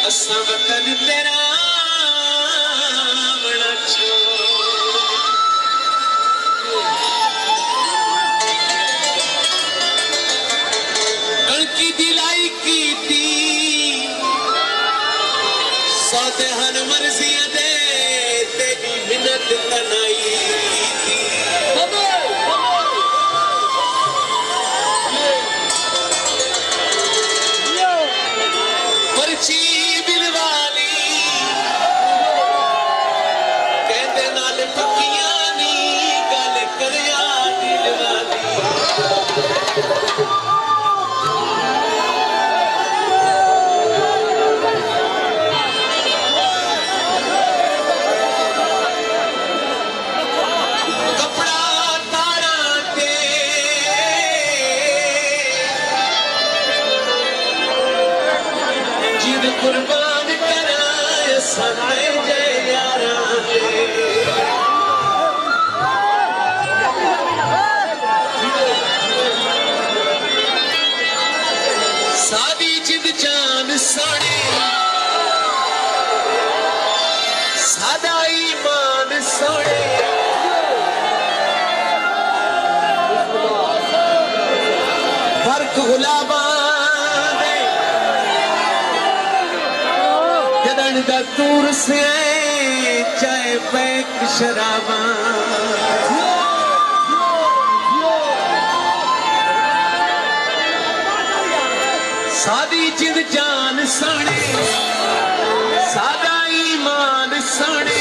असा वतन तेरा बड़ा कणकी दिलाई की सौदे हन मर्जियां दे तेरी मिन्नत तनाई पर्ची बिलवाली कहते नाल पक्कियां नी गल करया दिल वाली कुर्बान कराए सारे जय यारा सादी जिद जान सोने सादा ईमान सोने फर्क गुलाबा दूर से चाय पैक शराबा सादी जिद जान सोने सादा ईमान सोने